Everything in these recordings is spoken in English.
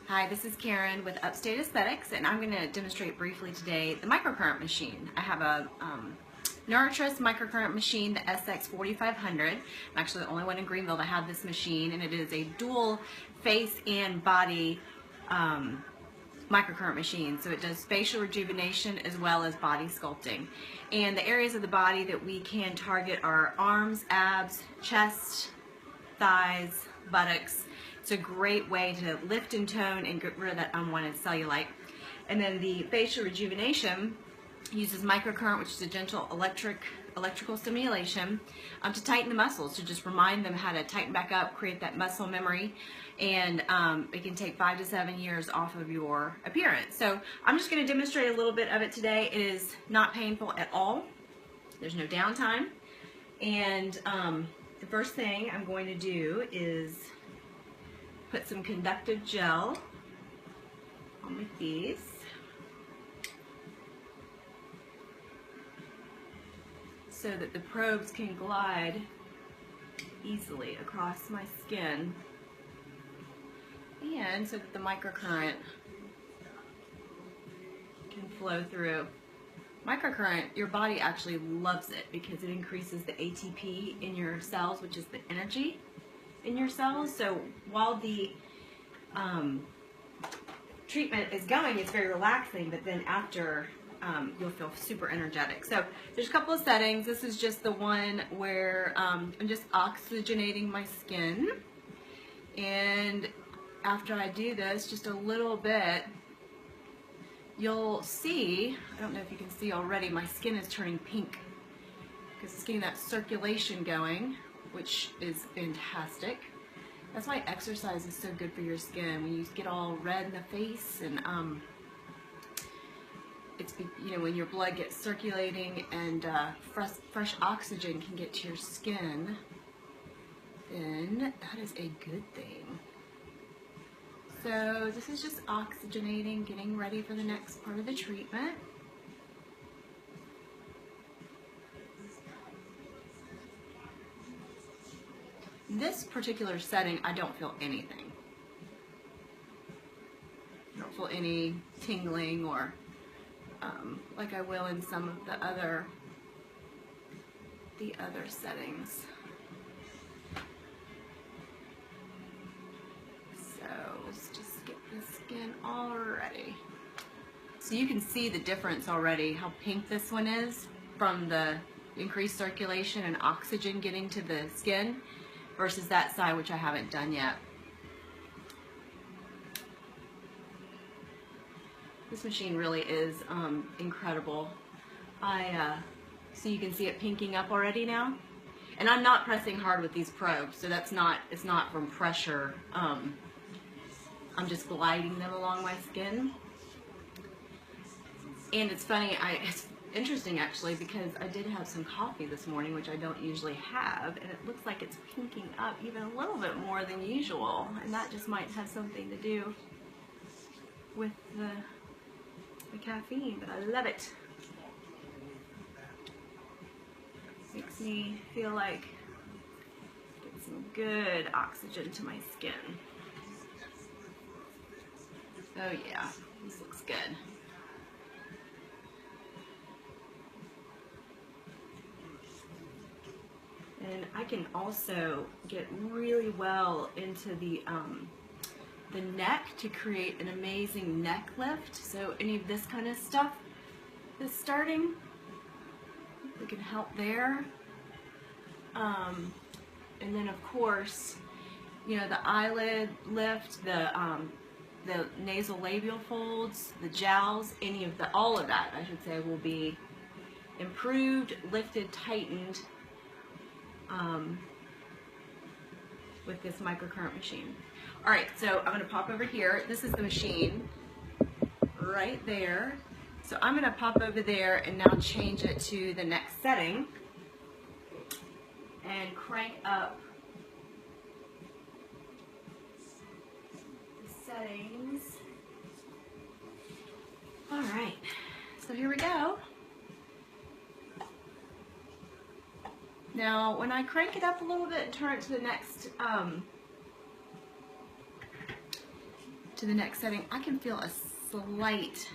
Hi, this is Karen with Upstate Aesthetics, and I'm going to demonstrate briefly today the microcurrent machine. I have a Nurturus microcurrent machine, the SX4500. I'm actually the only one in Greenville that have this machine, and it is a dual face and body microcurrent machine. So it does facial rejuvenation as well as body sculpting. And the areas of the body that we can target are arms, abs, chest, thighs, buttocks. It's a great way to lift and tone and get rid of that unwanted cellulite. And then the facial rejuvenation uses microcurrent, which is a gentle electrical stimulation to tighten the muscles, to just remind them how to tighten back up, create that muscle memory, and it can take 5 to 7 years off of your appearance. So I'm just going to demonstrate a little bit of it today. It is not painful at all. There's no downtime. And the first thing I'm going to do is put some conductive gel on my face. So that the probes can glide easily across my skin, and so that the microcurrent can flow through. Microcurrent, your body actually loves it because it increases the ATP in your cells, which is the energy in your cells. So while the treatment is going, it's very relaxing, but then after you'll feel super energetic. So there's a couple of settings. This is just the one where I'm just oxygenating my skin, and after I do this just a little bit, you'll see, I don't know if you can see already, my skin is turning pink because it's getting that circulation going, which is fantastic. That's why exercise is so good for your skin. When you get all red in the face, and it's, you know, when your blood gets circulating and fresh oxygen can get to your skin, then that is a good thing. So this is just oxygenating, getting ready for the next part of the treatment. This particular setting, I don't feel anything. I don't feel any tingling or like I will in some of the other settings. So let's just get the skin all ready. So you can see the difference already, how pink this one is from the increased circulation and oxygen getting to the skin versus that side, which I haven't done yet. This machine really is incredible. So you can see it pinking up already now. And I'm not pressing hard with these probes, so it's not from pressure. I'm just gliding them along my skin. And it's funny, it's interesting actually, because I did have some coffee this morning, which I don't usually have, and it looks like it's pinking up even a little bit more than usual, and that just might have something to do with the caffeine, but I love it. Makes me feel like get some good oxygen to my skin. Oh yeah, this looks good. And I can also get really well into the neck to create an amazing neck lift. So any of this kind of stuff is starting, we can help there. And then of course, you know, the eyelid lift, the nasal labial folds, the jowls, all of that, I should say, will be improved, lifted, tightened with this microcurrent machine. All right, so I'm going to pop over here. This is the machine right there. So I'm going to pop over there and now change it to the next setting and crank up the settings. All right, so here we go. Now, when I crank it up a little bit and turn it to the next to the next setting, I can feel a slight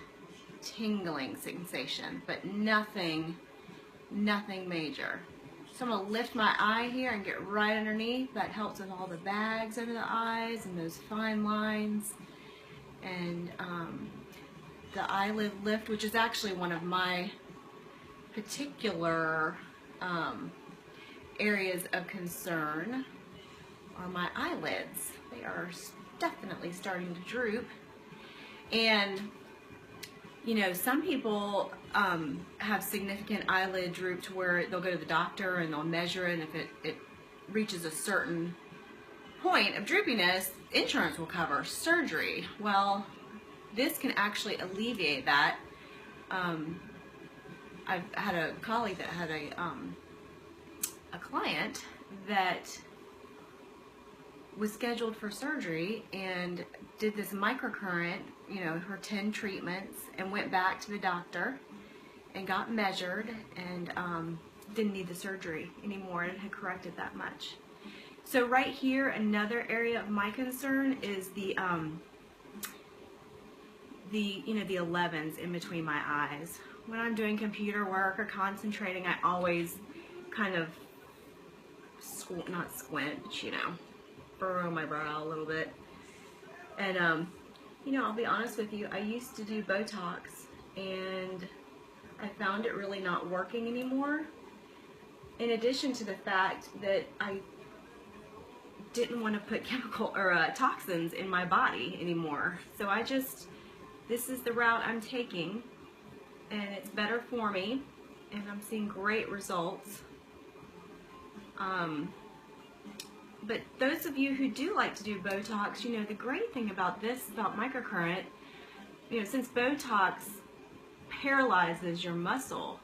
tingling sensation, but nothing major. So I'm going to lift my eye here and get right underneath. That helps with all the bags under the eyes and those fine lines. And the eyelid lift, which is actually one of my particular areas of concern, are my eyelids. They are definitely starting to droop. And you know, some people have significant eyelid droop to where they'll go to the doctor and they'll measure it, and if it reaches a certain point of droopiness, insurance will cover surgery. Well, this can actually alleviate that. I've had a colleague that had a client that was scheduled for surgery and did this microcurrent, you know, her 10 treatments, and went back to the doctor and got measured, and didn't need the surgery anymore. It had corrected that much. So right here, another area of my concern is the 11s in between my eyes. When I'm doing computer work or concentrating, I always kind of not squint, but you know, furrow my brow a little bit. And you know, I'll be honest with you, I used to do Botox and I found it really not working anymore. In addition to the fact that I didn't want to put chemical or toxins in my body anymore. So this is the route I'm taking, and it's better for me, and I'm seeing great results. But those of you who do like to do Botox, you know, the great thing about this, about microcurrent, you know, since Botox paralyzes your muscle,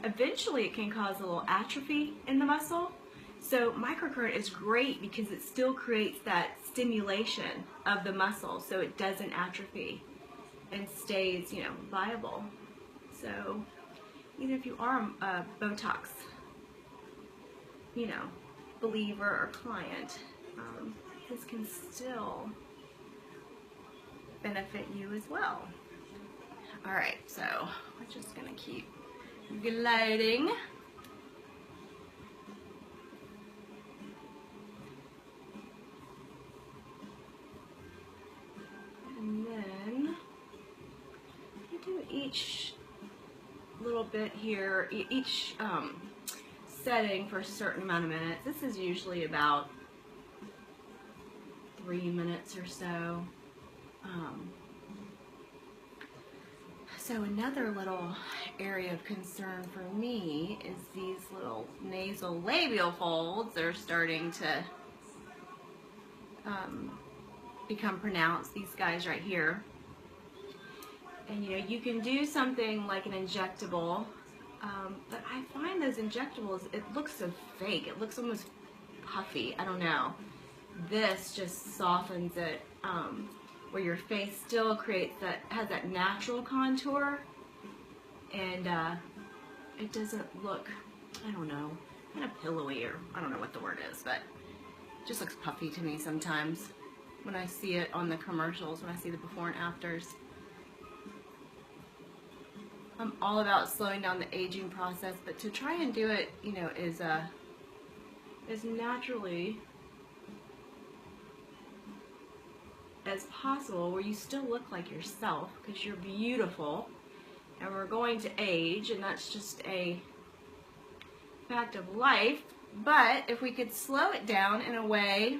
eventually it can cause a little atrophy in the muscle. So microcurrent is great because it still creates that stimulation of the muscle so it doesn't atrophy and stays, you know, viable. So even if you are a Botox, you know, believer or client, this can still benefit you as well. All right, so we're just gonna keep gliding. And then you do each little bit here, each setting for a certain amount of minutes. This is usually about 3 minutes or so. So another little area of concern for me is these little nasal labial folds. They're starting to become pronounced, these guys right here. And you know, you can do something like an injectable, but I find those injectables, it looks so fake. It looks almost puffy. I don't know. This just softens it, where your face still has that natural contour, and it doesn't look, I don't know, kind of pillowy, or I don't know what the word is, but it just looks puffy to me sometimes when I see it on the commercials, when I see the before and afters. I'm all about slowing down the aging process, but to try and do it, you know, is naturally as possible, where you still look like yourself, because you're beautiful, and we're going to age, and that's just a fact of life. But if we could slow it down in a way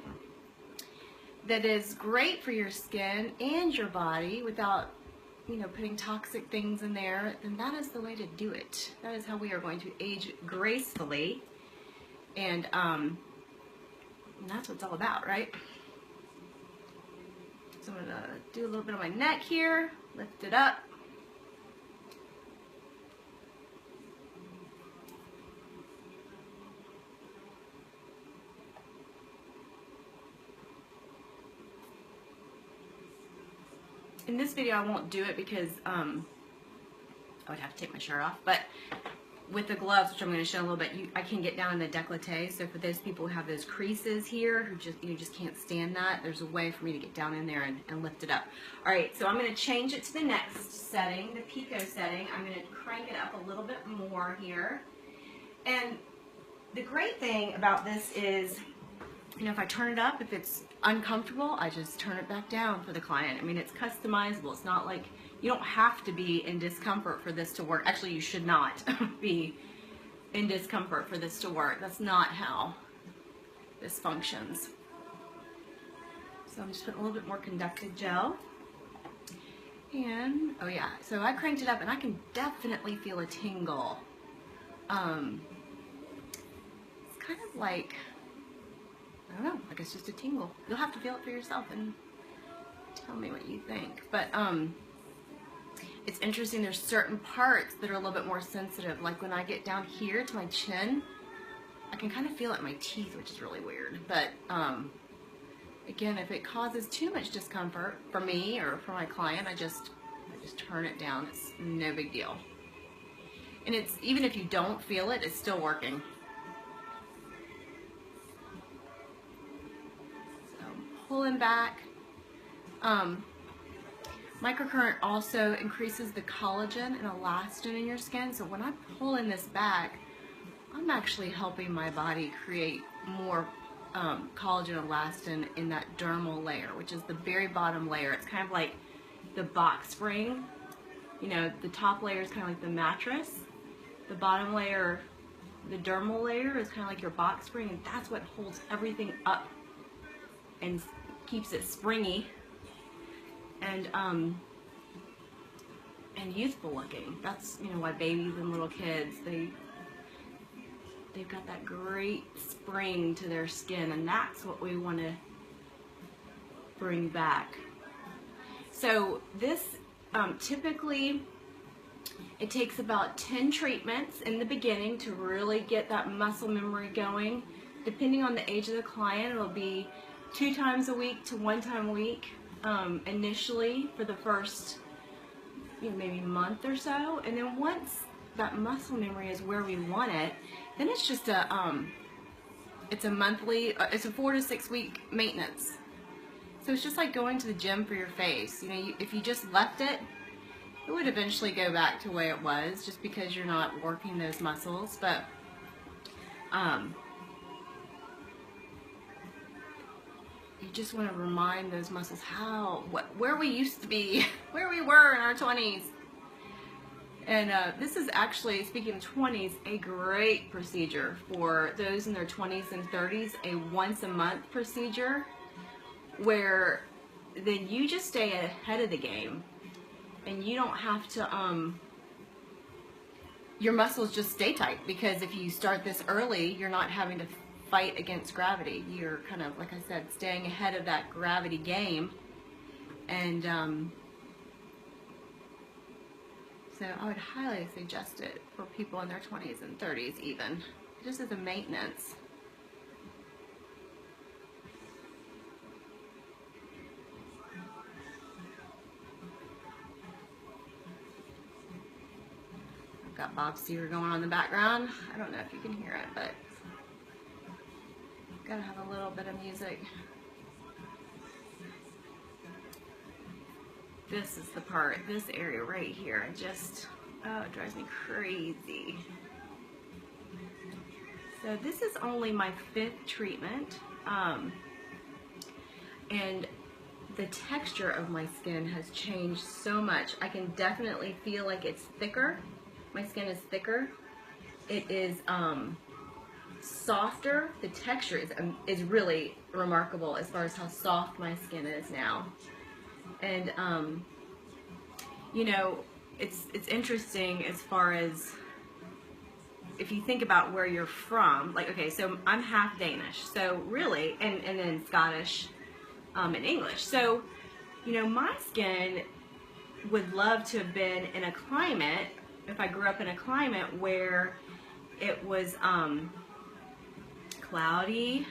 that is great for your skin and your body without, you know, putting toxic things in there, then that is the way to do it. That is how we are going to age gracefully, and that's what it's all about, right? So I'm going to do a little bit of my neck here, lift it up. In this video I won't do it because I would have to take my shirt off, but with the gloves, which I'm going to show a little bit, I can get down in the décolleté. So for those people who have those creases here, who just can't stand that, there's a way for me to get down in there and lift it up. All right, so I'm going to change it to the next setting, the Pico setting. I'm going to crank it up a little bit more here. And the great thing about this is, if I turn it up, if it's uncomfortable, I just turn it back down for the client. I mean, it's customizable. It's not like, you don't have to be in discomfort for this to work. Actually, you should not be in discomfort for this to work. That's not how this functions. So I'm just putting a little bit more conductive gel. And, oh yeah, so I cranked it up and I can definitely feel a tingle. It's kind of like, I don't know, like it's just a tingle. You'll have to feel it for yourself and tell me what you think. But it's interesting, there's certain parts that are a little bit more sensitive. Like when I get down here to my chin, I can kind of feel it in my teeth, which is really weird. But again, if it causes too much discomfort for me or for my client, I just turn it down. It's no big deal. And it's, even if you don't feel it, it's still working. So pulling back. Microcurrent also increases the collagen and elastin in your skin. So when I pull in this back, I'm actually helping my body create more collagen and elastin in that dermal layer, which is the very bottom layer. It's kind of like the box spring. The top layer is kind of like the mattress. The bottom layer, the dermal layer, is kind of like your box spring, and that's what holds everything up and keeps it springy and youthful looking. That's why babies and little kids, they've got that great spring to their skin, and that's what we want to bring back. So this typically, it takes about 10 treatments in the beginning to really get that muscle memory going. Depending on the age of the client, it'll be 2 times a week to 1 time a week initially for the first maybe month or so. And then once that muscle memory is where we want it, then it's just it's a monthly, it's a 4 to 6 week maintenance. So it's just like going to the gym for your face. If you just left it, it would eventually go back to the way it was, just because you're not working those muscles. But you just want to remind those muscles where we used to be, where we were in our 20s. And this is actually, speaking of 20s, a great procedure for those in their 20s and 30s, a once a month procedure where then you just stay ahead of the game. And you don't have to, your muscles just stay tight, because if you start this early, you're not having to fight against gravity. You're kind of, like I said, staying ahead of that gravity game. And so I would highly suggest it for people in their 20s and 30s even, just as a maintenance. Got Bob Seger going on in the background. I don't know if you can hear it, but gotta have a little bit of music. This is the part, this area right here, it drives me crazy. So this is only my 5th treatment, and the texture of my skin has changed so much. I can definitely feel like it's thicker. My skin is thicker. It is softer. The texture is really remarkable as far as how soft my skin is now. And it's interesting as far as if you think about where you're from. Like, okay, so I'm half Danish, so really, and then Scottish and English. So, my skin would love to have been in a climate, if I grew up in a climate where it was cloudy,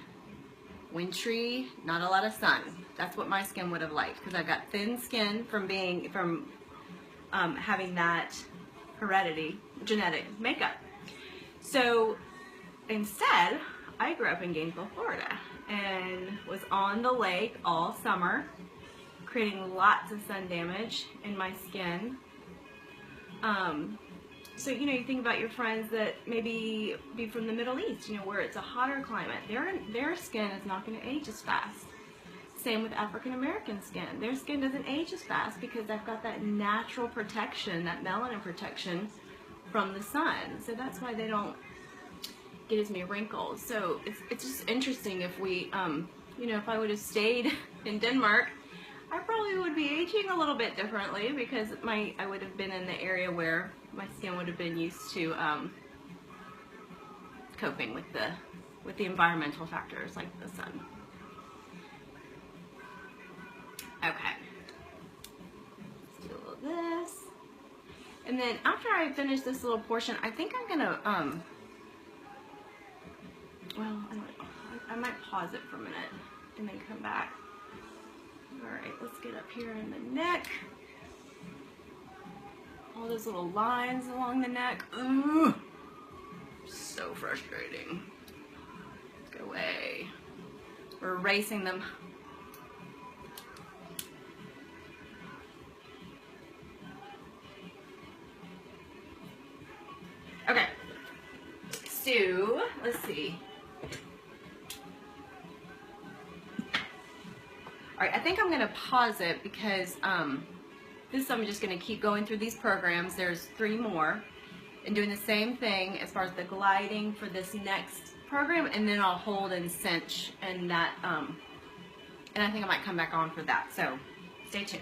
wintry, not a lot of sun. That's what my skin would have liked, because I've got thin skin from having that heredity, genetic makeup. So instead, I grew up in Gainesville, Florida, and was on the lake all summer, creating lots of sun damage in my skin. So, you know, you think about your friends that maybe be from the Middle East, you know, where it's a hotter climate. Their skin is not going to age as fast. Same with African American skin. Their skin doesn't age as fast because they've got that natural protection, that melanin protection from the sun. So that's why they don't get as many wrinkles. So it's just interesting if we, you know, if I would have stayed in Denmark, I probably would be aging a little bit differently because I would have been in the area where my skin would have been used to coping with the environmental factors like the sun. Okay, let's do a little of this, and then after I finish this little portion, I think I'm gonna well, I might pause it for a minute and then come back. Alright, let's get up here in the neck. All those little lines along the neck. Ooh, so frustrating. Go away. We're erasing them. Okay, so let's see. Alright, I think I'm going to pause it because this I'm just going to keep going through these programs. There's 3 more and doing the same thing as far as the gliding for this next program, and then I'll hold and cinch, and that and I think I might come back on for that. So stay tuned.